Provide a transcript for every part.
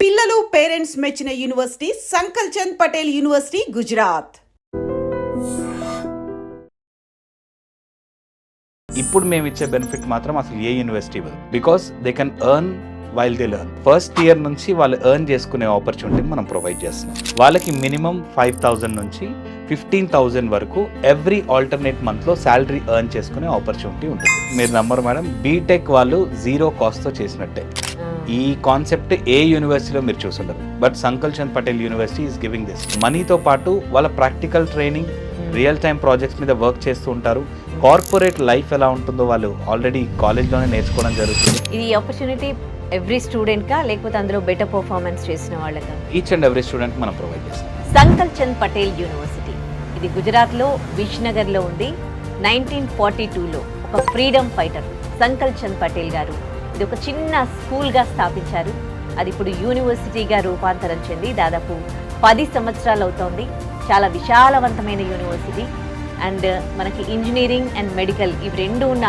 పిల్లలు పేరెంట్స్ మెచ్చిన university సంకల్ Chand Patel university Gujarat. ఇప్పుడు మేము ఇచ్చే బెనిఫిట్ మాత్రం అసలు ఏ యూనివర్సిటీ ఇవ్వదు. Because they can earn while they learn. First year నుంచి వాళ్ళు ఎర్న్ చేసుకునే ఆపర్చునిటీని మనం ప్రొవైడ్ చేస్తున్నాం. వాళ్ళకి మినిమం 5,000 నుంచి 15,000 వరకు ఎవ్రీ ఆల్టర్నేట్ మంత్లో శాలరీ ఎర్న్ చేసుకునే ఆపర్చునిటీ ఉంటుంది. మీరు నమ్మరు మేడం, బీటెక్ వాళ్ళు జీరో కాస్ట్తో చేసినట్టే. ఈ కాన్సెప్ట్ ఏ యూనివర్సిటీలో మీరు చూసుండరు, but Sankalchand Patel University is giving this. మనీతో పాటు వాళ్ళ practical training, real time projects మీద వర్క్ చేస్తూ ఉంటారు. కార్పొరేట్ లైఫ్ ఎలా ఉంటుందో వాళ్ళు ఆల్రెడీ కాలేజ్లోనే నేర్చుకోవడం జరుగుతుంది. ఇది ఆపర్చునిటీ ఎవ్రీ స్టూడెంట్ కా లేకపోతే అందులో బెటర్ పర్ఫార్మెన్స్ చేసిన వాళ్ళకా? ఈచ్ అండ్ ఎవ్రీ స్టూడెంట్ మనం ప్రొవైడ్ చేస్తాం. సంకల్ చంద్ పటేల్ యూనివర్సిటీ ఇది గుజరాత్లో విష్నగర్లో ఉంది. 1942లో ఒక ఫ్రీడమ్ ఫైటర్ సంకల్ చంద్ పటేల్ గారు ఇది ఒక చిన్న స్కూల్గా స్థాపించారు. అది ఇప్పుడు యూనివర్సిటీగా రూపాంతరం చెంది దాదాపు 10 సంవత్సరాలు అవుతోంది. చాలా విశాలవంతమైన యూనివర్సిటీ. అండ్ మనకి ఇంజనీరింగ్ అండ్ మెడికల్ ఇవి రెండు ఉన్న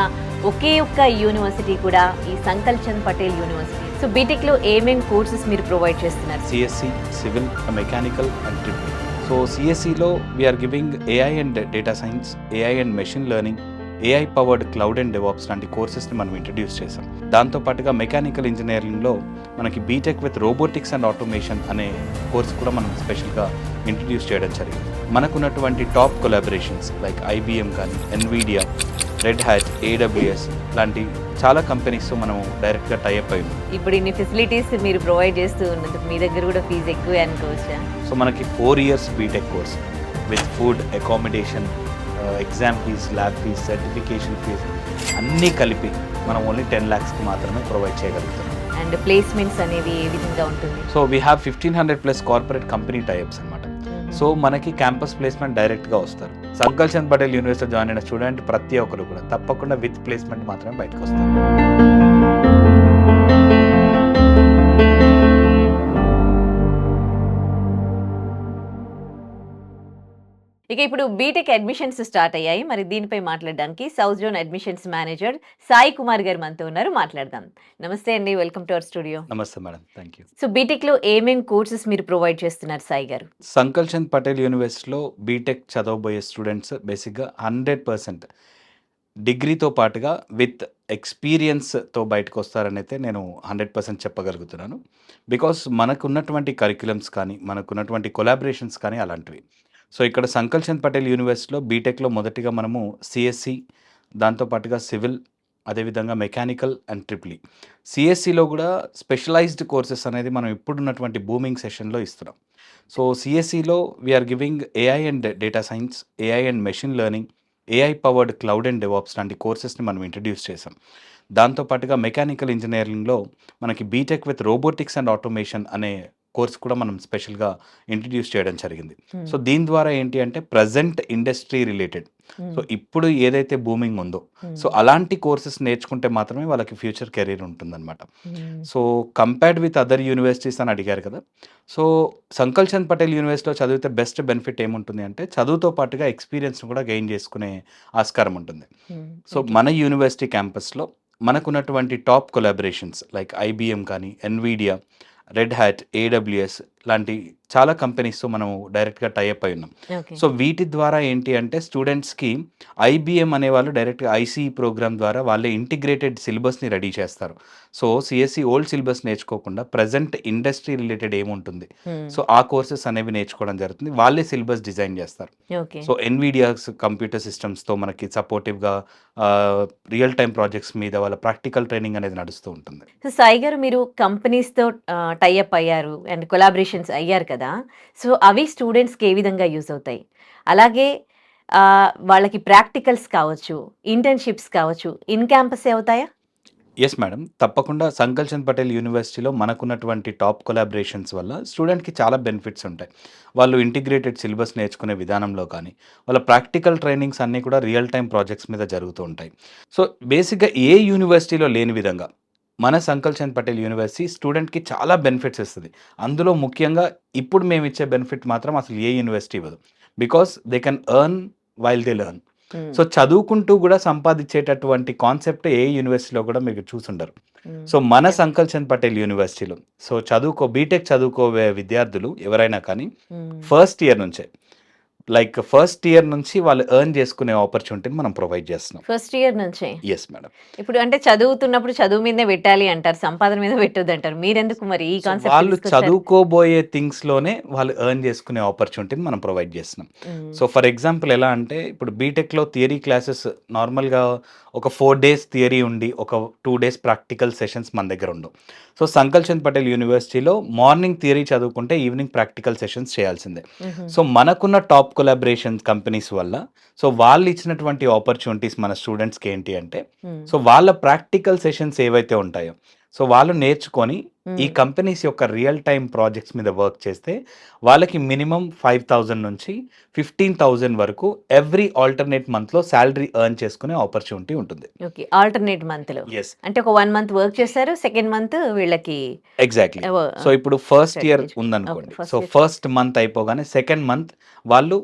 ఒకే ఒక్క యూనివర్సిటీ కూడా ఈ Sankalchand Patel University. So బీటెక్లో ఏమేం కోర్సెస్ మీరు ప్రొవైడ్ చేస్తున్నారు? CSE, civil, mechanical and triple. So సిఎస్సిలో we're giving AI and data science, AI and machine learning, AI powered cloud and DevOps లాంటి కోర్సెస్ని మనం ఇంట్రడ్యూస్ చేసాం. దాంతోపాటుగా మెకానికల్ ఇంజనీరింగ్లో మనకి B Tech with robotics and automation అనే కోర్స్ కూడా మనం స్పెషల్గా ఇంట్రడ్యూస్ చేయడం జరిగింది. మనకున్నటువంటి టాప్ కొలాబరేషన్స్ లైక్ ఐబిఎం కానీ, ఎన్విడియా, రెడ్ హ్యాట్, ఏడబ్ల్యూఎస్ లాంటి చాలా కంపెనీస్తో మనం డైరెక్ట్గా టైఅప్ అయ్యింది. ఇప్పుడు ఇన్ని ఫెసిలిటీస్ మీరు ప్రొవైడ్ చేస్తూ ఉన్నందుకు మీ దగ్గర కూడా ఫీజు ఎక్కువే అనుకోవచ్చా? సో మనకి 4 years BTech course with food, accommodation, exam fees, lab fees, certification fees అన్నీ కలిపి మనం ఓన్లీ 10 lakhsకి మాత్రమే ప్రొవైడ్ చేయగలుగుతున్నాం. అండ్ ప్లేస్మెంట్స్ అనేవి ఏ విధంగా ఉంటుంది? So we have 1,500+ corporate company types అనమాట. సో మనకి క్యాంపస్ ప్లేస్మెంట్ డైరెక్ట్గా వస్తారు. సంకల్ చంద్ పటేల్ యూనివర్సిటీ జాయిన్ అయిన స్టూడెంట్ ప్రతి ఒక్కరు కూడా తప్పకుండా విత్ ప్లేస్మెంట్ మాత్రమే బయటకు వస్తారు. ఇక ఇప్పుడు బీటెక్ అడ్మిషన్స్ స్టార్ట్ అయ్యాయి. మరి దీనిపై మాట్లాడడానికి south zone admissions manager Sai Kumar గారు మనతో ఉన్నారు. మాట్లాడదాం. నమస్తే అండి, వెల్కమ్ టు అవర్ స్టూడియో. నమస్తే మేడం, థ్యాంక్ యూ. సో బీటెక్లో ఏమేం కోర్సెస్ మీరు ప్రొవైడ్ చేస్తున్నారు సాయి గారు? సంకల్ చంద్ పటేల్ యూనివర్సిటీలో బీటెక్ చదవబోయే స్టూడెంట్స్ బేసిక్గా 100% డిగ్రీతో పాటుగా విత్ ఎక్స్పీరియన్స్తో బయటకు వస్తారనైతే నేను 100% చెప్పగలుగుతున్నాను. బికాస్ మనకున్నటువంటి కరిక్యులమ్స్ కానీ, మనకున్నటువంటి కొలాబరేషన్స్ కానీ అలాంటివి. సో ఇక్కడ సంకల్ చంద్ పటేల్ యూనివర్సిటీలో బీటెక్లో మొదటిగా మనము సిఎస్సి, దాంతోపాటుగా సివిల్, అదేవిధంగా మెకానికల్ అండ్ ట్రిపుల్. సిఎస్సిలో కూడా స్పెషలైజ్డ్ కోర్సెస్ అనేది మనం ఇప్పుడున్నటువంటి బూమింగ్ సెషన్లో ఇస్తున్నాం. సో సిఎస్సిలో we're giving AI and data science, AI and machine learning, AI powered cloud and DevOps లాంటి కోర్సెస్ని మనం ఇంట్రడ్యూస్ చేసాం. దాంతోపాటుగా మెకానికల్ ఇంజనీరింగ్లో మనకి B Tech with robotics and automation అనే కోర్స్ కూడా మనం స్పెషల్గా ఇంట్రడ్యూస్ చేయడం జరిగింది. సో దీని ద్వారా ఏంటి అంటే ప్రజెంట్ ఇండస్ట్రీ రిలేటెడ్, సో ఇప్పుడు ఏదైతే బూమింగ్ ఉందో సో అలాంటి కోర్సెస్ నేర్చుకుంటే మాత్రమే వాళ్ళకి ఫ్యూచర్ కెరీర్ ఉంటుందన్నమాట. So compared with other universities అని అడిగారు కదా. సో సంకల్ చంద్ పటేల్ యూనివర్సిటీలో చదివితే బెస్ట్ బెనిఫిట్ ఏముంటుంది అంటే చదువుతో పాటుగా ఎక్స్పీరియన్స్ కూడా గెయిన్ చేసుకునే ఆస్కారం ఉంటుంది. సో మన యూనివర్సిటీ క్యాంపస్లో మనకున్నటువంటి టాప్ కొలాబరేషన్స్ లైక్ ఐబిఎం కానీ, ఎన్విడియా, రెడ్ హ్యాట్, ఏడబ్ల్యూఎస్ లాంటి చాలా కంపెనీస్తో మనం డైరెక్ట్గా టైఅప్ అయి ఉన్నాం. సో వీటి ద్వారా ఏంటి అంటే స్టూడెంట్స్కి ఐబిఎం అనేవాళ్ళు డైరెక్ట్గా ఐసీఈ ప్రోగ్రామ్ ద్వారా వాళ్ళే ఇంటిగ్రేటెడ్ సిలబస్ని రెడీ చేస్తారు. సో సిఎస్సి ఓల్డ్ సిలబస్ నేర్చుకోకుండా ప్రజెంట్ ఇండస్ట్రీ రిలేటెడ్ ఏముంటుంది సో ఆ కోర్సెస్ అనేవి నేర్చుకోవడం జరుగుతుంది. వాళ్ళే సిలబస్ డిజైన్ చేస్తారు. సో ఎన్విడియాస్ కంప్యూటర్ సిస్టమ్స్తో మనకి సపోర్టివ్గా రియల్ టైమ్ ప్రాజెక్ట్స్ మీద వాళ్ళ ప్రాక్టికల్ ట్రైనింగ్ అనేది నడుస్తూ ఉంటుంది. సో సాయి గారు, మీరు కంపెనీస్తో టైఅప్ అయ్యారు అండ్ కొలాబరేషన్స్ అయ్యారు కదా. సో అవి స్టూడెంట్స్కి ఏ విధంగా యూజ్ అవుతాయి? అలాగే వాళ్ళకి ప్రాక్టికల్స్ కావచ్చు, ఇంటర్న్షిప్స్ కావచ్చు, ఇన్ క్యాంపస్ అవుతాయా? ఎస్ మేడం, తప్పకుండా సంకల్ చంద్ పటేల్ యూనివర్సిటీలో మనకున్నటువంటి టాప్ కొలాబరేషన్స్ వల్ల స్టూడెంట్కి చాలా బెనిఫిట్స్ ఉంటాయి. వాళ్ళు ఇంటిగ్రేటెడ్ సిలబస్ నేర్చుకునే విధానంలో కానీ, వాళ్ళ ప్రాక్టికల్ ట్రైనింగ్స్ అన్నీ కూడా రియల్ టైమ్ ప్రాజెక్ట్స్ మీద జరుగుతూ ఉంటాయి. సో బేసిక్గా ఏ యూనివర్సిటీలో లేని విధంగా మన సంకల్ చంద్ పటేల్ యూనివర్సిటీ స్టూడెంట్కి చాలా బెనిఫిట్స్ ఇస్తుంది. అందులో ముఖ్యంగా ఇప్పుడు మేము ఇచ్చే బెనిఫిట్ మాత్రం అసలు ఏ యూనివర్సిటీ ఇవ్వదు. Because they can earn while they learn. So చదువుకుంటూ కూడా సంపాదించేటటువంటి కాన్సెప్ట్ ఏ యూనివర్సిటీలో కూడా మీరు చూసుండరు. సో మన సంకల్చంద్ పటేల్ యూనివర్సిటీలో సో బీటెక్ చదువుకోవే విద్యార్థులు ఎవరైనా కానీ ఫస్ట్ ఇయర్ నుంచే ఫస్ట్ ఇయర్ నుంచి వాళ్ళు ఎర్న్ చేసుకునే ఆపర్చునిటీని మనం ప్రొవైడ్ చేస్తున్నాం. ఫస్ట్ ఇయర్ నుంచే. Yes madam. ఇప్పుడు అంటే చదువుతున్నప్పుడు చదువు మీదే పెట్టాలి అంటారు, సంపాదన మీద పెట్టొద్దు అంటారు. మీరెందుకు మరి ఈ కాన్సెప్ట్ వాళ్ళు చదువుకోబోయే థింగ్స్ లోనే వాళ్ళు ఎర్న్ చేసుకునే ఆపర్చునిటీని మనం ప్రొవైడ్ చేస్తున్నాం. సో ఫర్ ఎగ్జాంపుల్ ఎలా అంటే ఇప్పుడు బీటెక్ లో థియరీ క్లాసెస్ నార్మల్ గా ఒక 4 days థియరీ ఉండి ఒక 2 days ప్రాక్టికల్ సెషన్స్ మన దగ్గర ఉండవు. సో సంకల్చంద్ పటేల్ యూనివర్సిటీలో మార్నింగ్ థియరీ చదువుకుంటే ఈవినింగ్ ప్రాక్టికల్ సెషన్స్ చేయాల్సిందే. సో మనకున్న టాప్ కొలాబరేషన్ కంపెనీస్ వల్ల సో వాళ్ళు ఇచ్చినటువంటి ఆపర్చునిటీస్ మన స్టూడెంట్స్కి ఏంటి అంటే సో వాళ్ళ ప్రాక్టికల్ సెషన్స్ ఏవైతే ఉంటాయో సో వాళ్ళు నేర్చుకొని ఈ కంపెనీస్ యొక్క రియల్ టైమ్ ప్రాజెక్ట్స్ మీద వర్క్ చేస్తే వాళ్ళకి మినిమం 5,000 నుంచి 15,000 వరకు ఎవ్రీ ఆల్టర్నేట్ మంత్ లో శాలరీ ఎర్న్ చేసుకునే ఆపర్చునిటీ ఉంటుంది. ఓకే, ఆల్టర్నేట్ మంత్ లో. ఎస్, అంటే ఒక 1 month వర్క్ చేస్తారు, సెకండ్ మంత్ వీళ్ళకి ఎగ్జాక్ట్లీ. సో ఇప్పుడు ఫస్ట్ ఇయర్ ఉందనుకోండి, సో ఫస్ట్ మంత్ అయిపోగానే సెకండ్ మంత్ వాళ్ళు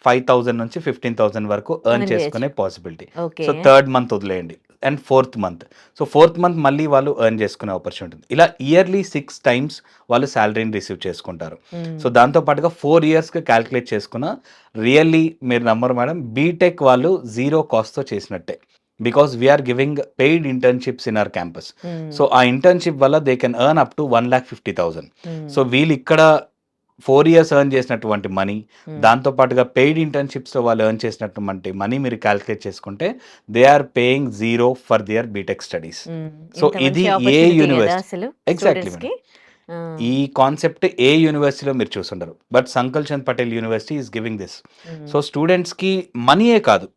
5,000 నుంచి 15,000 వరకు ఎర్న్ చేసుకునే పాసిబిలిటీ. సో థర్డ్ మంత్ వదిలేయండి and fourth month. So fourth month మళ్ళీ వాళ్ళు ఎర్న్ చేసుకునే ఆపర్చునిటీ. ఇలా ఇయర్లీ 6 times వాళ్ళు శాలరీని రిసీవ్ చేసుకుంటారు. సో దాంతో పాటుగా 4 yearsకి క్యాల్కులేట్ చేసుకున్న రియల్లీ మీరు నమ్మరు మేడం, బీటెక్ వాళ్ళు 0 cost చేసినట్టే. Because we're giving paid internships in our campus. So ఆ ఇంటర్న్షిప్ వల్ల they can earn up to 1,50,000. So వీళ్ళు ఇక్కడ 4 years ఎర్న్ చేసినటువంటి మనీ, దాంతో పాటుగా పెయిడ్ ఇంటర్న్షిప్స్లో వాళ్ళు ఎర్న్ చేసినటువంటి మనీ మీరు క్యాల్కులేట్ చేసుకుంటే they are paying 0 for their B Tech studies. So ఇది ఏ యూనివర్సిటీ ఎగ్జాక్ట్లీ ఈ కాన్సెప్ట్ ఏ యూనివర్సిటీలో మీరు చూసుండరు, but Sankalchand Patel University is giving this. So స్టూడెంట్స్కి మనీయే కాదు,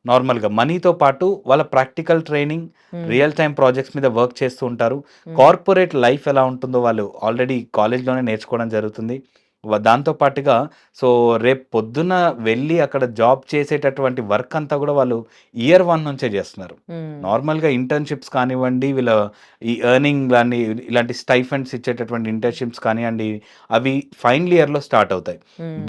నార్మల్గా మనీతో పాటు వాళ్ళ practical training, real time projects మీద వర్క్ చేస్తూ ఉంటారు. కార్పొరేట్ లైఫ్ ఎలా ఉంటుందో వాళ్ళు ఆల్రెడీ కాలేజ్లోనే నేర్చుకోవడం జరుగుతుంది. దాంతో పాటుగా సో రేపు పొద్దున వెళ్ళి అక్కడ జాబ్ చేసేటటువంటి వర్క్ అంతా కూడా వాళ్ళు ఇయర్ 1 నుంచే చేస్తున్నారు. నార్మల్గా ఇంటర్న్షిప్స్ కానివ్వండి, వీళ్ళ ఈ ఎర్నింగ్ కానీ ఇలాంటి స్టైఫండ్స్ ఇచ్చేటటువంటి ఇంటర్న్షిప్స్ కానివ్వండి, అవి ఫైనల్ ఇయర్లో స్టార్ట్ అవుతాయి.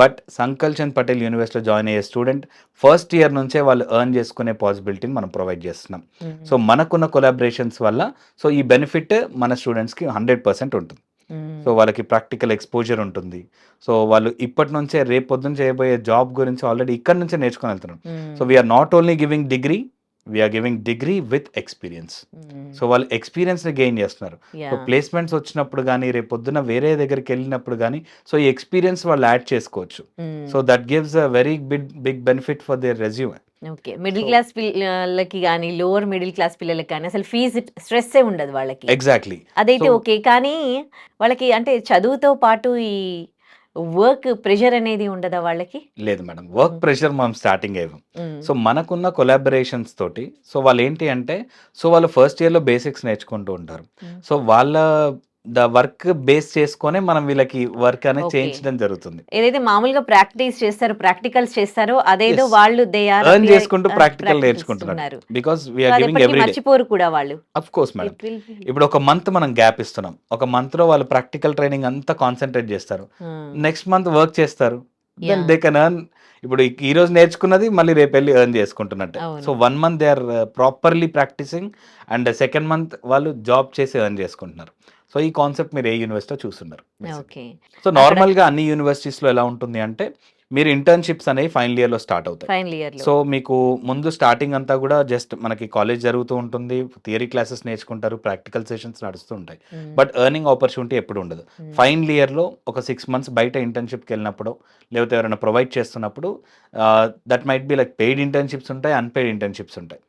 బట్ సంకల్చంద్ పటేల్ యూనివర్సిటీలో జాయిన్ అయ్యే స్టూడెంట్ ఫస్ట్ ఇయర్ నుంచే వాళ్ళు ఎర్న్ చేసుకునే పాసిబిలిటీని మనం ప్రొవైడ్ చేస్తున్నాం. సో మనకున్న కొలాబరేషన్స్ వల్ల సో ఈ బెనిఫిట్ మన స్టూడెంట్స్కి 100% ఉంటుంది. సో వాళ్ళకి ప్రాక్టికల్ ఎక్స్పోజర్ ఉంటుంది. సో వాళ్ళు ఇప్పటి నుంచే రేపు పొద్దున చేయబోయే జాబ్ గురించి ఆల్రెడీ ఇక్కడ నుంచే నేర్చుకొని వెళ్తున్నారు. So we're not only giving degree, we're giving degree with experience. So వాళ్ళు ఎక్స్పీరియన్స్ని గెయిన్ చేస్తున్నారు. సో ప్లేస్మెంట్స్ వచ్చినప్పుడు కానీ రేపు పొద్దున వేరే దగ్గరికి వెళ్ళినప్పుడు కానీ సో ఈ ఎక్స్పీరియన్స్ వాళ్ళు యాడ్ చేసుకోవచ్చు. So that gives a very big benefit for their resume. Okay, middle class పిల్లలకి కానీ లోవర్ మిడిల్ క్లాస్ పిల్లలకి కానీ అసలు ఫీజు స్ట్రెస్సే ఉండదు వాళ్ళకి. ఎగ్జాక్ట్లీ, అదైతే ఓకే. కానీ వాళ్ళకి అంటే చదువుతో పాటు ఈ వర్క్ ప్రెషర్ అనేది ఉండదా వాళ్ళకి? లేదు మేడం, వర్క్ ప్రెషర్ మనం స్టార్టింగ్ అయ్యాం. సో మనకున్న కొలాబరేషన్స్ తోటి సో వాళ్ళు ఏంటి అంటే సో వాళ్ళు ఫస్ట్ ఇయర్లో బేసిక్స్ నేర్చుకుంటూ ఉంటారు. సో వాళ్ళ వర్క్ బేస్ చేసుకొని మనం వీళ్ళకి వర్క్ అనేది చేయించడం జరుగుతుంది. ఏదైతే మామూలుగా ప్రాక్టీస్ చేస్తారో, ప్రాక్టికల్స్ చేస్తారో అదేదో వాళ్ళు దే ఆర్ ఎర్న్ చేసుకుంటూ ప్రాక్టికల్ నేర్చుకుంటున్నారు. Because we're giving every day. మర్చిపోరు కూడా వాళ్ళు. ఆఫ్ కోర్స్ మేడం, ఇప్పుడు ఒక మంత్ మనం గ్యాప్ ఇస్తున్నాం, ఒక మంత్ లో వాళ్ళు ప్రాక్టికల్ ట్రైనింగ్ అంతా కాన్సన్ట్రేట్ చేస్తారు, నెక్స్ట్ మంత్ వర్క్ చేస్తారు, దెన్ దే కెన్ ఎర్న్. ఇప్పుడు ఈ రోజు నేర్చుకున్నది మళ్ళీ రేపు వెళ్ళి ఎర్న్ చేసుకుంటున్నట్టు. So 1 month they are properly practising and second month వాళ్ళు జాబ్ చేసి ఎర్న్ చేసుకుంటున్నారు. సో ఈ కాన్సెప్ట్ మీరు ఏ యూనివర్సిటీలో చూస్తున్నారు. సో నార్మల్గా అన్ని యూనివర్సిటీస్లో ఎలా ఉంటుంది అంటే మీరు ఇంటర్న్షిప్స్ అనేవి ఫైనల్ ఇయర్లో స్టార్ట్ అవుతాయి. సో మీకు ముందు స్టార్టింగ్ అంతా కూడా జస్ట్ మనకి కాలేజ్ జరుగుతూ ఉంటుంది, థియరీ క్లాసెస్ నేర్చుకుంటారు, ప్రాక్టికల్ సెషన్స్ నడుస్తూ ఉంటాయి, బట్ ఎర్నింగ్ ఆపర్చునిటీ ఎప్పుడు ఉండదు. ఫైనల్ ఇయర్లో ఒక 6 months బయట ఇంటర్న్షిప్కి వెళ్ళినప్పుడు లేకపోతే ఎవరైనా ప్రొవైడ్ చేస్తున్నప్పుడు that might be like paid internships ఉంటాయి, అన్పెయిడ్ ఇంటర్న్షిప్స్ ఉంటాయి.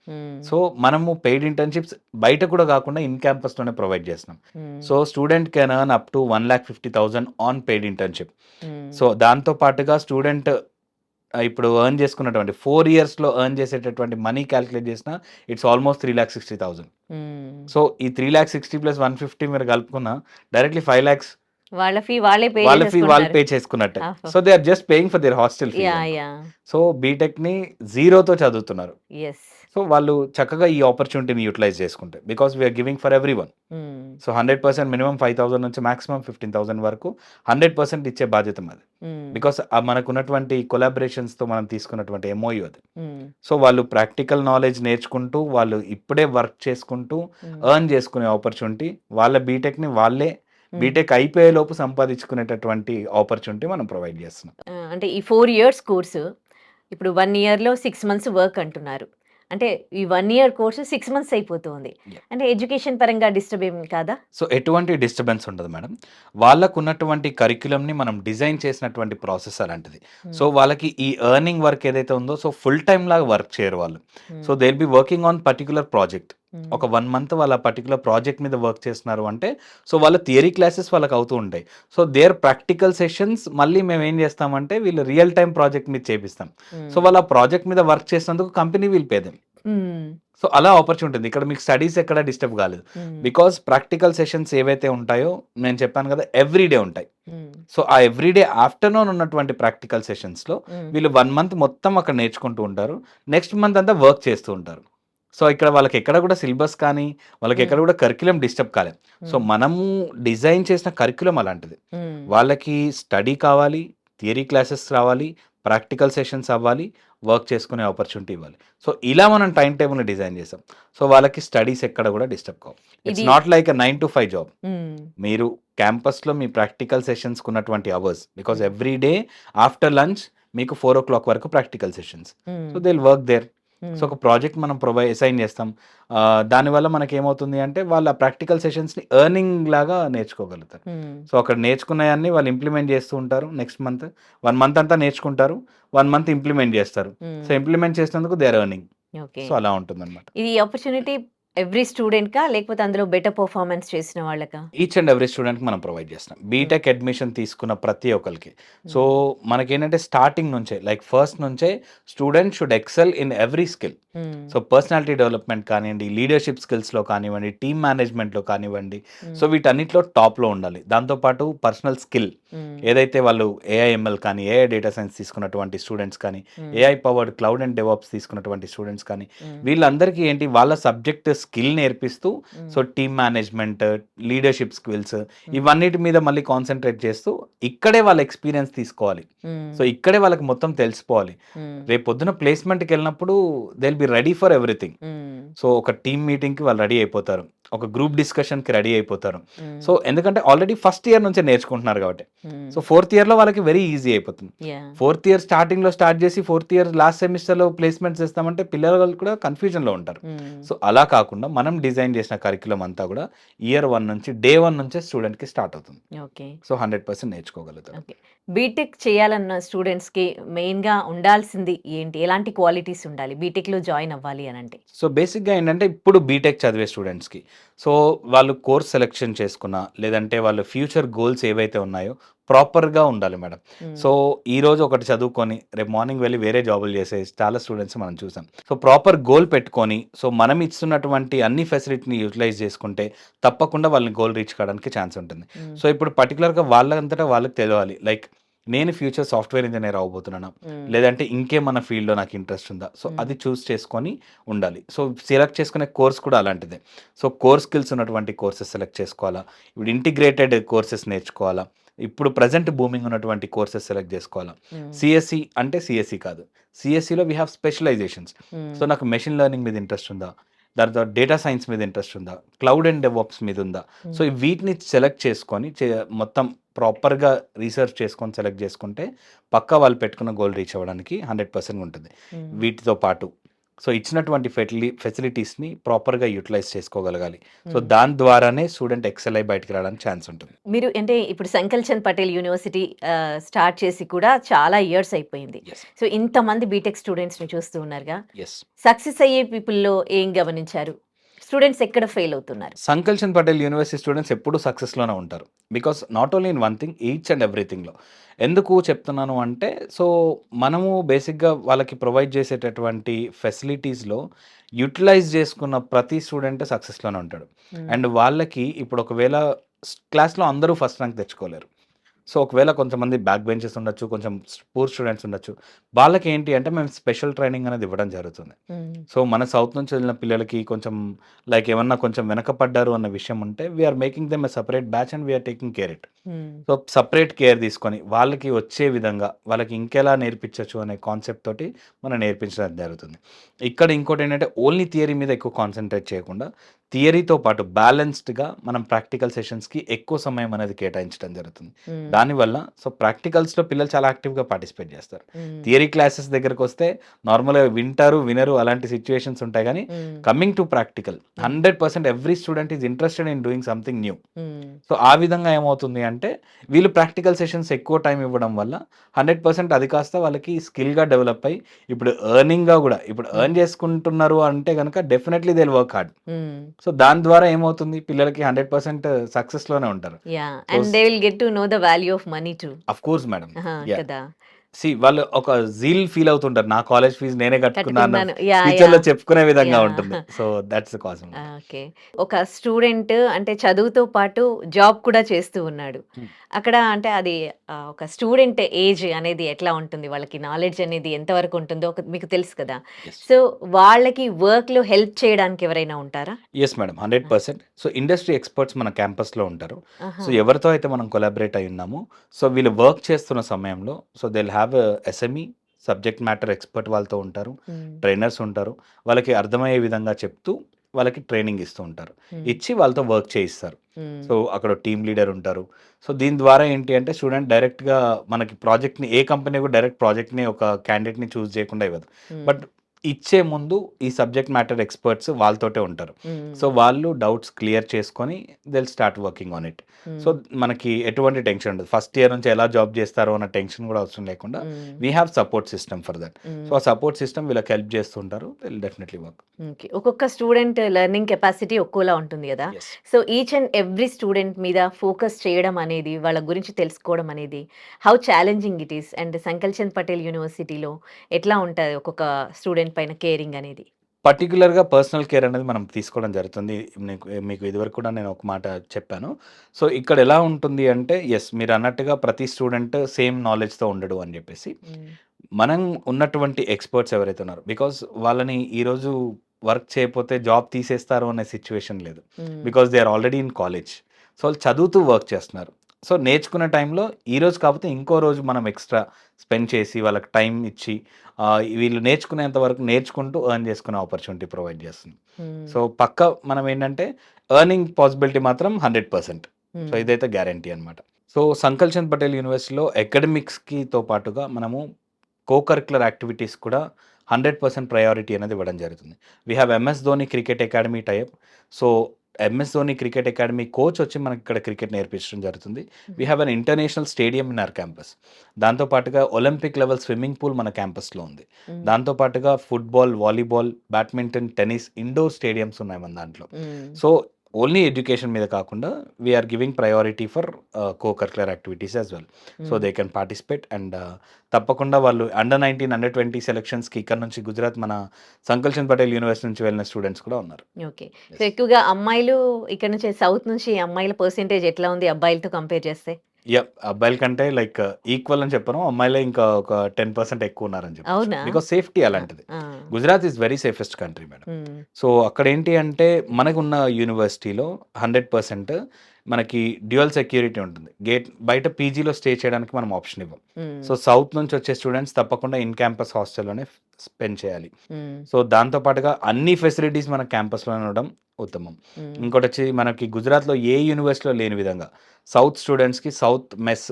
సో మనము పెయిడ్ ఇంటర్న్షిప్స్ బయట కూడా కాకుండా ఇన్ క్యాంపస్లోనే ప్రొవైడ్ చేస్తున్నాం. So student can earn up to 1,50,000 on paid internship. So దాంతో పాటుగా స్టూడెంట్ ఇప్పుడు ఎర్న్ చేసుకున్నటువంటి 4 yearsలో ఎర్న్ చేసేటటువంటి మనీ క్యాల్కులేట్ చేసిన ఇట్స్ ఆల్మోస్ట్ 3,60,000. సో ఈ 3,60,000 ప్లస్ 150 మీరు కలుపుకున్న డైరెక్ట్లీ 5 lakhs వాళ్ళ ఫీ వాళ్ళే పే చేసుకున్నట్టు. So they are just paying for their hostel fee. So BTech ని 0తో చదువుతున్నారు. సో సో వాళ్ళు చక్కగా ఈ ఆపర్చునిటీని యూటిలైజ్ చేసుకుంటే because we're giving for every one. So 100% minimum 5,000 నుంచి మాక్సిమం 15,000 వరకు 100% ఇచ్చే బాధ్యత మాది. బికాస్ మనకు ఉన్నటువంటి కొలాబరేషన్స్తో మనం తీసుకున్నటువంటి ఎంఓయూ అది. సో వాళ్ళు ప్రాక్టికల్ నాలెడ్జ్ నేర్చుకుంటూ వాళ్ళు ఇప్పుడే వర్క్ చేసుకుంటూ ఎర్న్ చేసుకునే ఆపర్చునిటీ, వాళ్ళ బీటెక్ని వాళ్ళే బీటెక్ అయిపోయే లోపు సంపాదించుకునేటటువంటి ఆపర్చునిటీ మనం ప్రొవైడ్ చేస్తున్నాం. అంటే ఈ 4 ఇయర్స్ కోర్సు ఇప్పుడు 1 ఇయర్లో 6 మంత్స్ వర్క్ అంటున్నారు. అంటే ఈ 1 ఇయర్ కోర్సు 6 మంత్స్ అయిపోతుంది. Yeah. అంటే ఎడ్యుకేషన్ పరంగా డిస్టర్బ్ ఏం కాదా? సో ఎటువంటి డిస్టర్బెన్స్ ఉండదు మేడం. వాళ్ళకు ఉన్నటువంటి కరిక్యులంని మనం డిజైన్ చేసినటువంటి ప్రాసెస్ అలాంటిది. సో వాళ్ళకి ఈ ఎర్నింగ్ వర్క్ ఏదైతే ఉందో సో ఫుల్ టైమ్ లాగా వర్క్ చేయరు వాళ్ళు. So they will be working on particular project. ఒక 1 మంత్ వాళ్ళ పర్టికులర్ ప్రాజెక్ట్ మీద వర్క్ చేస్తున్నారు అంటే సో వాళ్ళ థియరీ క్లాసెస్ వాళ్ళకి అవుతూ ఉంటాయి. సో దేర్ ప్రాక్టికల్ సెషన్స్ మళ్ళీ మేము ఏం చేస్తామంటే వీళ్ళు రియల్ టైం ప్రాజెక్ట్ మీద చేపిస్తాం. సో వాళ్ళ ప్రాజెక్ట్ మీద వర్క్ చేసినందుకు company will pay them. So అలా ఆపర్చునిటీ ఉంది. ఇక్కడ మీకు స్టడీస్ ఎక్కడ డిస్టర్బ్ కాలేదు. బికాస్ ప్రాక్టికల్ సెషన్స్ ఏవైతే ఉంటాయో నేను చెప్పాను కదా ఎవ్రీడే ఉంటాయి. సో ఆ ఎవ్రీడే ఆఫ్టర్నూన్ ఉన్నటువంటి ప్రాక్టికల్ సెషన్స్లో వీళ్ళు 1 మంత్ మొత్తం అక్కడ నేర్చుకుంటూ ఉంటారు. నెక్స్ట్ మంత్ అంతా వర్క్ చేస్తూ ఉంటారు. సో ఇక్కడ వాళ్ళకి ఎక్కడ కూడా సిలబస్ కానీ వాళ్ళకి ఎక్కడ కూడా కరిక్యులం డిస్టర్బ్ కాలేదు. సో మనము డిజైన్ చేసిన కరిక్యులం అలాంటిది. వాళ్ళకి స్టడీ కావాలి, థియరీ క్లాసెస్ రావాలి, ప్రాక్టికల్ సెషన్స్ అవ్వాలి, వర్క్ చేసుకునే ఆపర్చునిటీ ఇవ్వాలి. సో ఇలా మనం టైం టేబుల్ని డిజైన్ చేసాం. సో వాళ్ళకి స్టడీస్ ఎక్కడ కూడా డిస్టర్బ్ కావు. It's not like 9 to 5 job. మీరు క్యాంపస్లో మీ ప్రాక్టికల్ సెషన్స్కి ఉన్నటువంటి hours because every day after lunch మీకు 4 o'clock వరకు practical sessions. So they will work there. So ఒక ప్రాజెక్ట్ మనం అసైన్ చేస్తాం. దానివల్ల మనకి ఏమవుతుంది అంటే వాళ్ళ ప్రాక్టికల్ సెషన్స్ని ఎర్నింగ్ లాగా నేర్చుకోగలుగుతారు. సో అక్కడ నేర్చుకున్నవన్నీ వాళ్ళు ఇంప్లిమెంట్ చేస్తూ ఉంటారు. నెక్స్ట్ మంత్ 1 మంత్ అంతా నేర్చుకుంటారు, 1 మంత్ ఇంప్లిమెంట్ చేస్తారు. సో ఇంప్లిమెంట్ చేసినందుకు దే ఆర్ ఎర్నింగ్. సో అలా ఉంటుంది అనమాట. ఇది ఆపర్చునిటీ ఎవ్రీ స్టూడెంట్ కా లేకపోతే అందులో బెటర్ పర్ఫార్మెన్స్ చేసిన వాళ్ళకా? ఈచ్ అండ్ ఎవ్రీ స్టూడెంట్కి మనం ప్రొవైడ్ చేస్తున్నాం. బీటెక్ అడ్మిషన్ తీసుకున్న ప్రతి ఒక్కరికి. సో మనకేంటంటే స్టార్టింగ్ నుంచే లైక్ ఫస్ట్ నుంచే student should excel in every skill. So personality development కానివ్వండి, లీడర్షిప్ స్కిల్స్లో కానివ్వండి, టీమ్ మేనేజ్మెంట్లో కానివ్వండి, సో వీటన్నిటిలో టాప్లో ఉండాలి. దాంతోపాటు పర్సనల్ స్కిల్ ఏదైతే వాళ్ళు ఏఐఎంఎల్ కానీ, ఏఐ డేటా సైన్స్ తీసుకున్నటువంటి స్టూడెంట్స్ కానీ, AI powered cloud and DevOps తీసుకున్నటువంటి స్టూడెంట్స్ కానీ, వీళ్ళందరికీ ఏంటి వాళ్ళ సబ్జెక్ట్ స్కిల్ నేర్పిస్తూ so team management, leadership skills ఇవన్నిటి మీద మళ్ళీ కాన్సన్ట్రేట్ చేస్తూ ఇక్కడే వాళ్ళ ఎక్స్పీరియన్స్ తీసుకోవాలి. సో ఇక్కడే వాళ్ళకి మొత్తం తెలిసిపోవాలి. రేపు పొద్దున ప్లేస్మెంట్కి వెళ్ళినప్పుడు they will be ready for everything. So ఒక టీమ్ మీటింగ్కి వాళ్ళు రెడీ అయిపోతారు, ఒక గ్రూప్ డిస్కషన్కి రెడీ అయిపోతారు. సో ఎందుకంటే ఆల్రెడీ ఫస్ట్ ఇయర్ నుంచే నేర్చుకుంటున్నారు కాబట్టి. సో 4th ఇయర్లో వాళ్ళకి వెరీ ఈజీ అయిపోతుంది. 4th ఇయర్ స్టార్టింగ్లో స్టార్ట్ చేసి 4th ఇయర్ లాస్ట్ సెమిస్టర్లో ప్లేస్మెంట్స్ చేస్తామంటే పిల్లలు కూడా కన్ఫ్యూజన్లో ఉంటారు. సో అలా కాకుండా మనం డిజైన్ చేసిన కరిక్యులం అంతా కూడా ఇయర్ 1 నుంచి డే 1 నుంచే స్టూడెంట్కి స్టార్ట్ అవుతుంది. సో 100% నేర్చుకోగలుగుతారు. బీటెక్ చేయాలన్న స్టూడెంట్స్కి మెయిన్గా ఉండాల్సింది ఏంటి? ఎలాంటి క్వాలిటీస్ ఉండాలి బీటెక్లో జాయిన్ అవ్వాలి అని అంటే? సో బేసిక్గా ఏంటంటే ఇప్పుడు బీటెక్ చదివే స్టూడెంట్స్కి సో వాళ్ళు కోర్స్ సెలెక్షన్ చేసుకున్నా లేదంటే వాళ్ళ ఫ్యూచర్ గోల్స్ ఏవైతే ఉన్నాయో ప్రాపర్గా ఉండాలి మేడం. సో ఈ రోజు ఒకటి చదువుకొని రేపు మార్నింగ్ వెళ్ళి వేరే జాబులు చేసే చాలా స్టూడెంట్స్ మనం చూసాం. సో ప్రాపర్ గోల్ పెట్టుకొని సో మనం ఇస్తున్నటువంటి అన్ని ఫెసిలిటీని యూటిలైజ్ చేసుకుంటే తప్పకుండా వాళ్ళని గోల్ రీచ్ కావడానికి ఛాన్స్ ఉంటుంది. సో ఇప్పుడు పర్టికులర్గా వాళ్ళంతటా వాళ్ళకి తెలియాలి లైక్ నేను ఫ్యూచర్ సాఫ్ట్వేర్ ఇంజనీర్ అవ్వబోతున్నాను లేదంటే ఇంకేమన్నా ఫీల్డ్లో నాకు ఇంట్రెస్ట్ ఉందా. సో అది చూస్ చేసుకొని ఉండాలి. సో సెలెక్ట్ చేసుకునే కోర్స్ కూడా అలాంటిదే. సో కోర్ స్కిల్స్ ఉన్నటువంటి కోర్సెస్ సెలెక్ట్ చేసుకోవాలా, ఇప్పుడు ఇంటిగ్రేటెడ్ కోర్సెస్ నేర్చుకోవాలా, ఇప్పుడు ప్రజెంట్ బూమింగ్ ఉన్నటువంటి కోర్సెస్ సెలెక్ట్ చేసుకోవాలా. సిఎస్సి అంటే సిఎస్సి కాదు, సిఎస్సిలో వీ హ్యావ్ స్పెషలైజేషన్స్. సో నాకు మెషిన్ లెర్నింగ్ మీద ఇంట్రెస్ట్ ఉందా, దాంతో డేటా సైన్స్ మీద ఇంట్రెస్ట్ ఉందా, క్లౌడ్ అండ్ డెవాప్స్ మీద ఉందా. సో వీటిని సెలెక్ట్ చేసుకొని మొత్తం ప్రాపర్గా రీసెర్చ్ చేసుకొని సెలెక్ట్ చేసుకుంటే పక్కా వాళ్ళు పెట్టుకున్న గోల్ రీచ్ అవ్వడానికి 100% ఉంటుంది. వీటితో పాటు సో ఇచ్చినటువంటి ఫెసిలిటీస్ని ప్రాపర్గా యూటిలైజ్ చేసుకోగలగాలి. సో దాని ద్వారానే స్టూడెంట్ ఎక్సెల్ అయి బయటకు రావడానికి ఛాన్స్ ఉంటుంది. మీరు అంటే ఇప్పుడు సంకల్చంద్ పటేల్ యూనివర్సిటీ స్టార్ట్ చేసి కూడా చాలా ఇయర్స్ అయిపోయింది. సో ఇంతమంది బీటెక్ స్టూడెంట్స్ని చూస్తూ ఉన్నారుగా, సక్సెస్ అయ్యే పీపుల్లో ఏం గమనించారు? స్టూడెంట్స్ ఎక్కడ ఫెయిల్ అవుతున్నారు? సంకల్చంద్ పటేల్ యూనివర్సిటీ స్టూడెంట్స్ ఎప్పుడూ సక్సెస్లోనే ఉంటారు. Because not only in one thing, each and ఎవ్రీథింగ్లో. ఎందుకు చెప్తున్నాను అంటే సో మనము బేసిక్గా వాళ్ళకి ప్రొవైడ్ చేసేటటువంటి ఫెసిలిటీస్లో యూటిలైజ్ చేసుకున్న ప్రతి స్టూడెంట్ సక్సెస్లోనే ఉంటాడు. అండ్ వాళ్ళకి ఇప్పుడు ఒకవేళ క్లాస్లో అందరూ ఫస్ట్ ర్యాంక్ తెచ్చుకోలేరు. సో ఒకవేళ కొంతమంది బ్యాక్ బెంచెస్ ఉండొచ్చు, కొంచెం పూర్ స్టూడెంట్స్ ఉండొచ్చు. వాళ్ళకి ఏంటి అంటే మేము స్పెషల్ ట్రైనింగ్ అనేది ఇవ్వడం జరుగుతుంది. సో మన సౌత్ నుంచి వెళ్ళిన పిల్లలకి కొంచెం లైక్ ఏమన్నా కొంచెం వెనకపడ్డారు అన్న విషయం ఉంటే we're making them a separate batch and we're taking care it. So separate care తీసుకొని వాళ్ళకి వచ్చే విధంగా వాళ్ళకి ఇంకెలా నేర్పించవచ్చు అనే కాన్సెప్ట్ తోటి మనం నేర్పించడం జరుగుతుంది. ఇక్కడ ఇంకోటి ఏంటంటే ఓన్లీ థియరీ మీద ఎక్కువ కాన్సన్ట్రేట్ చేయకుండా థియరీతో పాటు బ్యాలెన్స్డ్గా మనం ప్రాక్టికల్ సెషన్స్కి ఎక్కువ సమయం అనేది కేటాయించడం జరుగుతుంది. దానివల్ల సో ప్రాక్టికల్స్లో పిల్లలు చాలా యాక్టివ్గా పార్టిసిపేట్ చేస్తారు. థియరీ క్లాసెస్ దగ్గరకు వస్తే నార్మల్గా వింటారు వినరు అలాంటి సిచ్యువేషన్స్ ఉంటాయి. కానీ coming to practical 100% every student is interested in doing something new. So ఆ విధంగా ఏమవుతుంది అంటే వీళ్ళు ప్రాక్టికల్ సెషన్స్ ఎక్కువ టైం ఇవ్వడం వల్ల 100% అది కాస్త వాళ్ళకి స్కిల్గా డెవలప్ అయ్యి ఇప్పుడు ఎర్నింగ్గా కూడా ఇప్పుడు ఎర్న్ చేసుకుంటున్నారు అంటే కనుక definitely they work hard. So దాని ద్వారా ఏమవుతుంది పిల్లలకి 100% సక్సెస్లోనే ఉంటారు. And they will get to know the value of money to. Of course madam. కదా, వాళ్ళు ఒక జీల్ ఫీల్ అవుతుంటారు, నా కాలేజ్ ఫీజు నేనే కట్టుకున్నాను కట్టుకున్నాను. Yeah, ఫ్యూచర్ లో yeah. చెప్పుకునే విధంగా Yeah. ఉంటుంది. So that's the cause. Okay. ఒక స్టూడెంట్ అంటే చదువుతో పాటు జాబ్ కూడా చేస్తూ ఉన్నాడు. అక్కడ అంటే అది ఒక స్టూడెంట్ ఏజ్ అనేది ఎట్లా ఉంటుంది, వాళ్ళకి నాలెడ్జ్ అనేది ఎంతవరకు ఉంటుందో మీకు తెలుసు కదా. సో వాళ్ళకి వర్క్లో హెల్ప్ చేయడానికి ఎవరైనా ఉంటారా? Yes madam, 100%. So industry experts మన క్యాంపస్లో ఉంటారు. సో ఎవరితో అయితే మనం కొలాబరేట్ అయి ఉన్నామో సో వీళ్ళు వర్క్ చేస్తున్న సమయంలో so they will have SME subject matter expert వాళ్ళతో ఉంటారు, ట్రైనర్స్ ఉంటారు. వాళ్ళకి అర్థమయ్యే విధంగా చెప్తూ వాళ్ళకి ట్రైనింగ్ ఇస్తూ ఉంటారు, ఇచ్చి వాళ్ళతో వర్క్ చేయిస్తారు. సో అక్కడ టీమ్ లీడర్ ఉంటారు. సో దీని ద్వారా ఏంటి అంటే స్టూడెంట్ డైరెక్ట్గా మనకి ప్రాజెక్ట్ని ఏ కంపెనీ కూడా డైరెక్ట్ ప్రాజెక్ట్ని ఒక క్యాండిడేట్ని చూస్ చేయకుండా ఇవ్వదు. బట్ ఇచ్చే ముందు ఈ సబ్జెక్ట్ మ్యాటర్ ఎక్స్పర్ట్స్ వాళ్ళతోటే ఉంటారు. సో వాళ్ళు డౌట్స్ క్లియర్ చేసుకొని they will start working on it. So మనకి ఎటువంటి టెన్షన్ ఉండదు, ఫస్ట్ ఇయర్ నుంచి ఎలా జాబ్ చేస్తారో అన్న టెన్షన్ కూడా అవసరం లేకుండా we have support system for that. So ఆ సపోర్ట్ సిస్టమ్ వీళ్ళకి హెల్ప్ చేస్తుంటారు, దే విల్ డెఫినెట్లీ వర్క్. ఒక్కొక్క స్టూడెంట్ లెర్నింగ్ కెపాసిటీ ఒక్కోలా ఉంటుంది కదా. So each and every student మీద ఫోకస్ చేయడం అనేది, వాళ్ళ గురించి తెలుసుకోవడం అనేది how challenging it is. And Sankalchand Patel యూనివర్సిటీలో ఎట్లా ఉంటుంది ఒక్కొక్క స్టూడెంట్ పైన కేరింగ్ అనేది? పర్టికులర్గా పర్సనల్ కేర్ అనేది మనం తీసుకోవడం జరుగుతుంది. మీకు ఇదివరకు కూడా నేను ఒక మాట చెప్పాను. సో ఇక్కడ ఎలా ఉంటుంది అంటే ఎస్ మీరు అన్నట్టుగా ప్రతి స్టూడెంట్ సేమ్ నాలెడ్జ్తో ఉండడు అని చెప్పేసి మనం ఉన్నటువంటి ఎక్స్పర్ట్స్ ఎవరైతే ఉన్నారో, బికాస్ వాళ్ళని ఈరోజు వర్క్ చేయకపోతే జాబ్ తీసేస్తారు అనే సిచ్యువేషన్ లేదు. Because they are already in college. So వాళ్ళు చదువుతూ వర్క్ చేస్తున్నారు. సో నేర్చుకునే టైంలో ఈరోజు కాకపోతే ఇంకో రోజు మనం ఎక్స్ట్రా స్పెండ్ చేసి వాళ్ళకి టైం ఇచ్చి వీళ్ళు నేర్చుకునేంత వరకు నేర్చుకుంటూ ఎర్న్ చేసుకునే ఆపర్చునిటీ ప్రొవైడ్ చేస్తుంది. సో పక్క మనం ఏంటంటే ఎర్నింగ్ పాసిబిలిటీ మాత్రం 100%. సో ఇదైతే గ్యారంటీ అనమాట. సో సంకల్చంద్ పటేల్ యూనివర్సిటీలో అకాడమిక్స్కితో పాటుగా మనము కో-కరిక్యులర్ యాక్టివిటీస్ కూడా 100% ప్రయారిటీ అనేది ఇవ్వడం జరుగుతుంది. We have MS Dhoni cricket academy type. So MS Dhoni cricket academy coach వచ్చి మనకి ఇక్కడ క్రికెట్ నేర్పించడం జరుగుతుంది. We have an international stadium in our campus. దాంతోపాటుగా ఒలింపిక్ లెవెల్ స్విమ్మింగ్ పూల్ మన క్యాంపస్లో ఉంది. దాంతోపాటుగా football, volleyball, badminton, tennis indoor stadiums ఉన్నాయి మన దాంట్లో. సో ఓన్లీ ఎడ్యుకేషన్ మీద కాకుండా we're giving priority for co-curricular activities as well. So they can participate and తప్పకుండా వాళ్ళు అండర్-19, అండర్-20 సెలక్షన్స్కి ఇక్కడ నుంచి గుజరాత్ మన సంకల్చంద్ పటేల్ యూనివర్సిటీ నుంచి వెళ్ళిన స్టూడెంట్స్ కూడా ఉన్నారు. ఓకే. సో ఎక్కువగా అమ్మాయిలు ఇక్కడ నుంచి సౌత్ నుంచి అమ్మాయిల పర్సెంటేజ్ ఎట్లా ఉంది అబ్బాయిలతో కంపేర్ చేస్తే? అబ్బాయిల కంటే లైక్ ఈక్వల్ అని చెప్పను, అమ్మాయిలే ఇంకా ఒక 10% ఎక్కువ ఉన్నారని చెప్పి. అవునా? బికాస్ సేఫ్టీ అలాంటిది. Gujarat is very safest country madam. So అక్కడ ఏంటి అంటే మనకున్న యూనివర్సిటీలో 100% మనకి డ్యూయల్ సెక్యూరిటీ ఉంటుంది. గేట్ బయట పీజీలో స్టే చేయడానికి మనం ఆప్షన్ ఇవ్వం. సో సౌత్ నుంచి వచ్చే స్టూడెంట్స్ తప్పకుండా ఇన్ క్యాంపస్ హాస్టల్లోనే స్పెండ్ చేయాలి. సో దాంతో పాటుగా అన్ని ఫెసిలిటీస్ మన క్యాంపస్లోనే ఉండడం ఉత్తమం. ఇంకోటి వచ్చి మనకి గుజరాత్లో ఏ యూనివర్సిటీలో లేని విధంగా సౌత్ స్టూడెంట్స్కి సౌత్ మెస్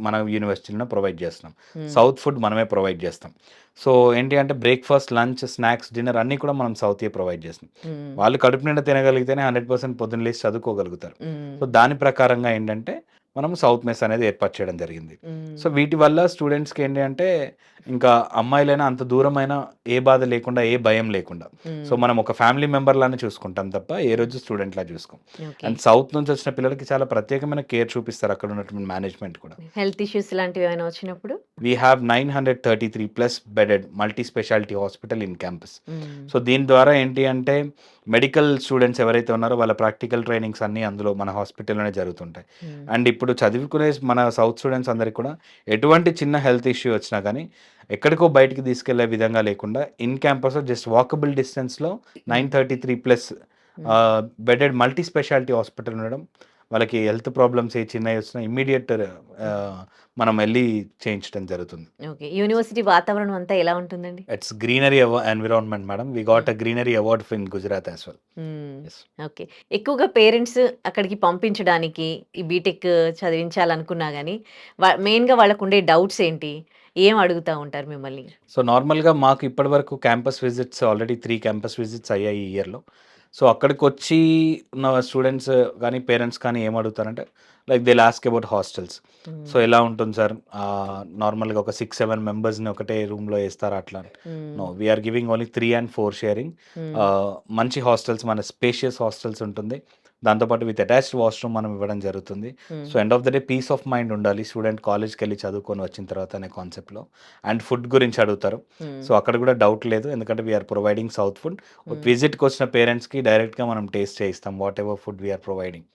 మన యూనివర్సిటీలో ప్రొవైడ్ చేస్తున్నాం. సౌత్ ఫుడ్ మనమే ప్రొవైడ్ చేస్తాం. సో ఏంటి అంటే బ్రేక్ఫాస్ట్, లంచ్, స్నాక్స్, డిన్నర్ అన్నీ కూడా మనం సౌతే ప్రొవైడ్ చేస్తాం. వాళ్ళు కడుపు నిండా తినగలిగితేనే 100% పొద్దున్న లేచి చదువుకోగలుగుతారు. సో దాని ప్రకారంగా ఏంటంటే మనం సౌత్ మెస్ అనేది ఏర్పాటు చేయడం జరిగింది. సో వీటి వల్ల స్టూడెంట్స్కి ఏంటి అంటే ఇంకా అమ్మాయిలైనా అంత దూరమైన ఏ బాధ లేకుండా, ఏ భయం లేకుండా, సో మనం ఒక ఫ్యామిలీ మెంబర్ లానే చూసుకుంటాం తప్ప ఏ రోజు స్టూడెంట్ లా చూసుకోం. అండ్ సౌత్ నుంచి వచ్చిన పిల్లలకి చాలా ప్రత్యేకమైన కేర్ చూపిస్తారు అక్కడ ఉన్నటువంటి మేనేజ్మెంట్ కూడా. హెల్త్ ఇష్యూస్ లాంటివి ఏమైనా వచ్చినప్పుడు we have 933 plus bedded multi speciality hospital in campus. So దీని ద్వారా ఏంటి అంటే మెడికల్ స్టూడెంట్స్ ఎవరైతే ఉన్నారో వాళ్ళ ప్రాక్టికల్ ట్రైనింగ్స్ అన్నీ అందులో మన హాస్పిటల్లోనే జరుగుతుంటాయి. అండ్ ఇప్పుడు చదువుకునే మన సౌత్ స్టూడెంట్స్ అందరికి కూడా ఎటువంటి చిన్న హెల్త్ ఇష్యూ వచ్చినా కానీ ఎక్కడికో బయటికి తీసుకెళ్లే విధంగా లేకుండా ఇన్ క్యాంపస్ జస్ట్ వాకబుల్ డిస్టెన్స్లో 933 plus bedded multi speciality hospital ఉండడం, వాళ్ళకి హెల్త్ ప్రాబ్లమ్స్ ఏ చిన్నవి వచ్చినా ఇమ్మీడియట్ మనం వెళ్ళి చేయించడం జరుగుతుంది. ఓకే. యూనివర్సిటీ వాతావరణం అంతా ఎలా ఉంటుందండి? It's greenery environment madam. We got a greenery award in Gujarat as well. Okay. ఎక్కువగా పేరెంట్స్ అక్కడికి పంపించడానికి ఈ బీటెక్ చదివించాలనుకున్నా గానీ మెయిన్‌గా వాళ్ళకుండే డౌట్స్ ఏంటి? ఏం అడుగుతా ఉంటారు మిమ్మల్ని? సో నార్మల్గా మాకు ఇప్పటివరకు campus visits already 3 campus visits అయ్యాయి ఈ ఇయర్లో. సో అక్కడికి వచ్చి ఉన్న స్టూడెంట్స్ కానీ పేరెంట్స్ కానీ ఏం అడుగుతారంటే like they ask about hostels. So ఎలా ఉంటుంది సార్, నార్మల్గా ఒక 6-7 మెంబర్స్ని ఒకటే రూమ్లో వేస్తారా అట్లా? No, we're giving only 3 and 4 sharing. మంచి హాస్టల్స్, మన స్పేషియస్ హాస్టల్స్ ఉంటుంది, దాంతోపాటు విత్ అటాచ్డ్ వాష్రూమ్ మనం ఇవ్వడం జరుగుతుంది. So end of the day peace of mind ఉండాలి స్టూడెంట్ కాలేజ్కి వెళ్ళి చదువుకొని వచ్చిన తర్వాత అనే కాన్సెప్ట్లో. అండ్ ఫుడ్ గురించి అడుగుతారు. సో అక్కడ కూడా డౌట్ లేదు, ఎందుకంటే వీఆర్ ప్రొవైడింగ్ సౌత్ ఫుడ్. విజిట్కి వచ్చిన పేరెంట్స్కి డైరెక్ట్గా మనం టేస్ట్ చేయిస్తాం whatever food we're providing.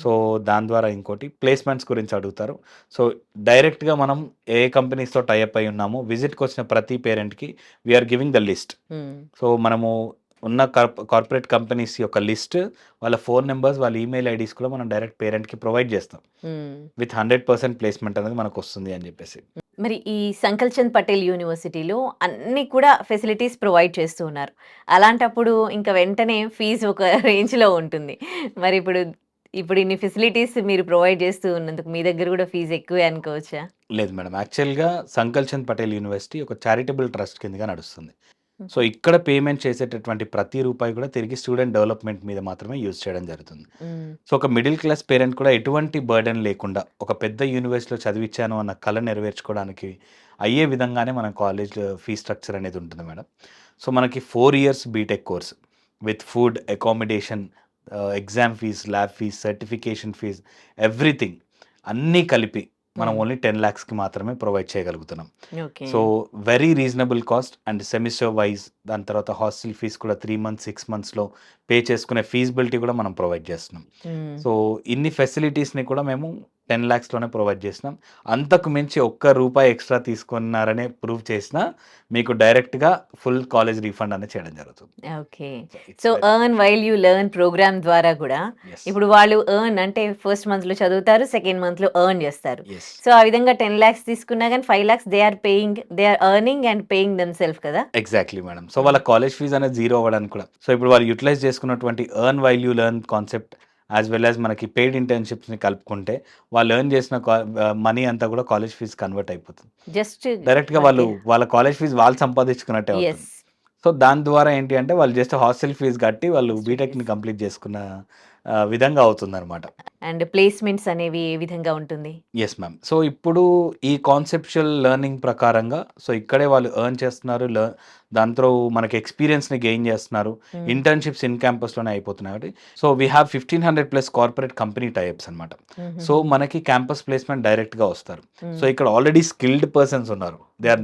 So దాని ద్వారా ఇంకోటి ప్లేస్మెంట్స్ గురించి అడుగుతారు. సో డైరెక్ట్గా మనం ఏ కంపెనీస్తో టైఅప్ అయి ఉన్నామో విజిట్కి వచ్చిన ప్రతి పేరెంట్కి we're giving the list. So మనము ఉన్న కార్పొరేట్ కంపెనీస్ యొక్క లిస్ట్, వాళ్ళ ఫోన్ నెంబర్స్, వాళ్ళ ఈమెయిల్ ఐడీస్ కూడా మనం డైరెక్ట్ పేరెంట్కి ప్రొవైడ్ చేస్తాం. విత్ 100% ప్లేస్మెంట్ అనేది మనకు వస్తుంది అని చెప్పేసి. మరి ఈ సంకల్చంద్ పటేల్ యూనివర్సిటీలో అన్ని కూడా ఫెసిలిటీస్ ప్రొవైడ్ చేస్తూ ఉన్నారు. అలాంటప్పుడు ఇంకా వెంటనే ఫీజు ఒక రేంజ్లో ఉంటుంది. మరి ఇప్పుడు ఇన్ని ఫెసిలిటీస్ మీరు ప్రొవైడ్ చేస్తూ ఉన్నందుకు మీ దగ్గర కూడా ఫీజు ఎక్కువే అనుకోవచ్చా? లేదు మేడం, యాక్చువల్గా సంకల్చంద్ పటేల్ యూనివర్సిటీ ఒక చారిటబుల్ ట్రస్ట్ కిందగా నడుస్తుంది. సో ఇక్కడ పేమెంట్ చేసేటటువంటి ప్రతి రూపాయి కూడా తిరిగి స్టూడెంట్ డెవలప్మెంట్ మీద మాత్రమే యూజ్ చేయడం జరుగుతుంది. సో ఒక మిడిల్ క్లాస్ పేరెంట్ కూడా ఎటువంటి బర్డెన్ లేకుండా ఒక పెద్ద యూనివర్సిటీలో చదివించాను అన్న కళ నెరవేర్చుకోవడానికి అయ్యే విధంగానే మన కాలేజ్ ఫీ స్ట్రక్చర్ అనేది ఉంటుంది మేడం. సో మనకి 4 years BTech course with food, accommodation, exam fees, lab fees, certification fees, everything అన్నీ కలిపి మనం ఓన్లీ 10 lakhsకి మాత్రమే ప్రొవైడ్ చేయగలుగుతున్నాం. So very reasonable cost and semester wise. దాని తర్వాత హాస్టల్ ఫీజ్ కూడా 3 months 6 monthsలో పే చేసుకునే ఫీజిబిలిటీ కూడా మనం ప్రొవైడ్ చేస్తున్నాం. సో ఇన్ని ఫెసిలిటీస్ని కూడా మేము 10 lakhsలోనే ప్రొవైడ్ చేసినాం. అంతకు మించి ₹1 ఎక్స్ట్రా తీసుకున్నారనే ప్రూవ్ చేసినా మీకు డైరెక్ట్గా ఫుల్ కాలేజ్ రీఫండ్ అనేది చేయడం జరుగుతుంది. Okay. So earn while you learn program ద్వారా కూడా ఇప్పుడు వాళ్ళు ఎర్న్ అంటే ఫస్ట్ మంత్లో చదువుతారు, సెకండ్ మంత్లో ఎర్న్ చేస్తారు. సో ఆ విధంగా 10 lakhs తీసుకున్నా కానీ 5 lakhs they are earning and paying them self కదా. Exactly madam. సో వాళ్ళ కాలేజ్ ఫీజు అనేది జీరో అవ్వడానికి కూడా, సో ఇప్పుడు వాళ్ళు యూటిలైజ్ చేసుకున్నటువంటి earn while you learn concept as well as మనకి పెయిడ్ ఇంటర్న్షిప్స్ని కలుపుకుంటే వాళ్ళు ఎర్న్ చేసిన మనీ అంతా కూడా కాలేజ్ ఫీజు కన్వర్ట్ అయిపోతుంది. జస్ట్ డైరెక్ట్గా వాళ్ళ కాలేజ్ ఫీజు వాళ్ళు సంపాదించుకున్నట్టే అవుతుంది. సో దాని ద్వారా ఏంటి అంటే వాళ్ళు జస్ట్ హాస్టల్ ఫీజు కట్టి వాళ్ళు బీటెక్ని కంప్లీట్ చేసుకున్న విధంగా అవుతుంది అనమాట. అండ్ ప్లేస్మెంట్స్ అనేవి ఏ విధంగా ఉంటుంది? Yes ma'am. సో ఇప్పుడు ఈ కాన్సెప్చువల్ లెర్నింగ్ ప్రకారంగా సో ఇక్కడే వాళ్ళు ఎర్న్ చేస్తున్నారు, దాంతో మనకి ఎక్స్పీరియన్స్ని గెయిన్ చేస్తున్నారు. ఇంటర్న్షిప్స్ ఇన్ క్యాంపస్లోనే అయిపోతున్నాయి కాబట్టి so we have 1500+ corporate company types అనమాట. సో మనకి క్యాంపస్ ప్లేస్మెంట్ డైరెక్ట్గా వస్తారు. సో ఇక్కడ ఆల్రెడీ స్కిల్డ్ పర్సన్స్ ఉన్నారు. దే ఆర్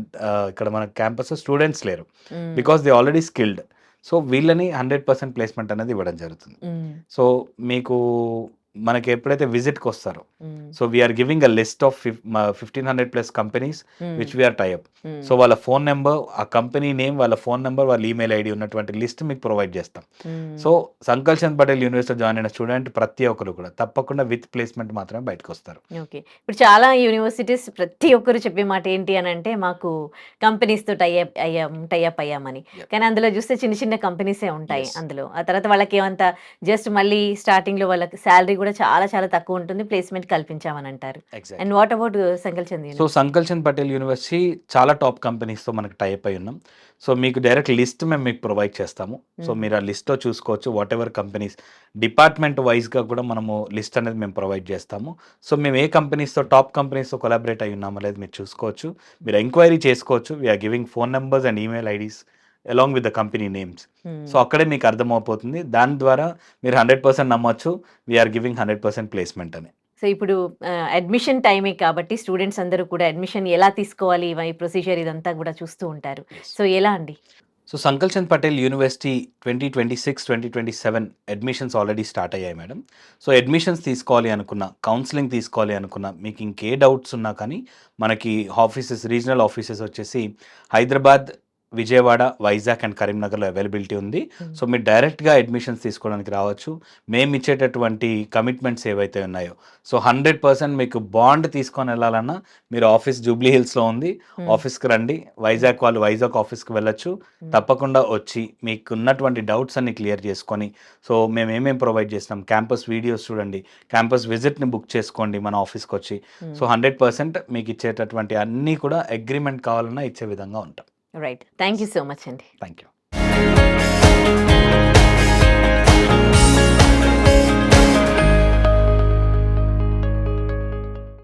ఇక్కడ మన క్యాంపస్ స్టూడెంట్స్ లేరు because they already skilled. So వీళ్ళని 100% ప్లేస్మెంట్ అనేది ఇవ్వడం జరుగుతుంది. సో మీకు మనకి ఎప్పుడైతే విజిట్కి వస్తారో so we're giving a list of 1500+ companies which we're tie up. So వాళ్ళ ఫోన్ నెంబర్, ఆ కంపెనీ నేమ్, వాళ్ళ ఫోన్ నెంబర్, వాళ్ళ ఈమెయిల్ ఐడి ఉన్నటువంటి లిస్ట్ మీకు ప్రొవైడ్ చేస్తాం. So Sankalchand Patel university join అయిన స్టూడెంట్ ప్రతి ఒక్కరు కూడా తప్పకుండా విత్ ప్లేస్మెంట్ మాత్రమే బయటకు వస్తారు. ఓకే. ఇప్పుడు చాలా యూనివర్సిటీస్ ప్రతి ఒక్కరు చెప్పే మాట ఏంటి అని అంటే మాకు కంపెనీస్తో టైఅప్ అయ్యామని. కానీ అందులో చూస్తే చిన్న చిన్న కంపెనీసే ఉంటాయి అందులో. ఆ తర్వాత వాళ్ళకి ఏమంతా జస్ట్ మళ్ళీ స్టార్టింగ్లో వాళ్ళకి శాలరీ కూడా చాలా చాలా తక్కువ ఉంటుంది, ప్లేస్మెంట్ కల్పించామని అంటారు. And what about Sankalchand? So Sankalchand Patel university చాలా టాప్ కంపెనీస్తో మనకి టైప్ అయి ఉన్నాం. సో మీకు డైరెక్ట్ లిస్ట్ మేము మీకు ప్రొవైడ్ చేస్తాము. సో మీరు ఆ లిస్ట్లో చూసుకోవచ్చు. వాట్ ఎవర్ కంపెనీస్ డిపార్ట్మెంట్ వైజ్గా కూడా మనము లిస్ట్ అనేది మేము ప్రొవైడ్ చేస్తాము. సో మేము ఏ కంపెనీస్తో టాప్ కంపెనీస్తో కొలాబరేట్ అయి ఉన్నామో లేదు మీరు చూసుకోవచ్చు. మీరు ఎంక్వైరీ చేసుకోవచ్చు. We're giving phone numbers and email IDs along with the company names. So అక్కడే మీకు అర్థమైపోతుంది. దాని ద్వారా మీరు 100% నమ్మొచ్చు వీఆర్ గివింగ్ 100% ప్లేస్మెంట్ అని. సో ఇప్పుడు అడ్మిషన్ టైమే కాబట్టి స్టూడెంట్స్ అందరూ కూడా అడ్మిషన్ ఎలా తీసుకోవాలి ఈ ప్రొసీజర్ ఇదంతా కూడా చూస్తూ ఉంటారు. సో ఎలా అండి? So Sankalchand Patel University 2026-2027 admissions already start అయ్యాయి మేడం. సో అడ్మిషన్స్ తీసుకోవాలి అనుకున్నా, కౌన్సిలింగ్ తీసుకోవాలి అనుకున్నా, మీకు ఇంకే డౌట్స్ ఉన్నా కానీ మనకి రీజనల్ ఆఫీసెస్ వచ్చేసి హైదరాబాద్, విజయవాడ, వైజాగ్ అండ్ కరీంనగర్లో అవైలబిలిటీ ఉంది. సో మీరు డైరెక్ట్గా అడ్మిషన్స్ తీసుకోవడానికి రావచ్చు. మేము ఇచ్చేటటువంటి కమిట్మెంట్స్ ఏవైతే ఉన్నాయో, సో 100% మీకు బాండ్ తీసుకొని వెళ్ళాలన్నా మీరు ఆఫీస్ జూబ్లీ హిల్స్లో ఉంది, ఆఫీస్కి రండి. వైజాగ్ వాళ్ళు వైజాగ్ ఆఫీస్కి వెళ్ళొచ్చు. తప్పకుండా వచ్చి మీకు ఉన్నటువంటి డౌట్స్ అన్ని క్లియర్ చేసుకొని, సో మేము ఏమేమి ప్రొవైడ్ చేస్తున్నాం, క్యాంపస్ వీడియోస్ చూడండి, క్యాంపస్ విజిట్ని బుక్ చేసుకోండి మన ఆఫీస్కి వచ్చి. సో 100% మీకు ఇచ్చేటటువంటి అన్నీ కూడా అగ్రిమెంట్ కావాలన్నా ఇచ్చే విధంగా ఉంటాం. Right. Thank you so much అండి. Thank you.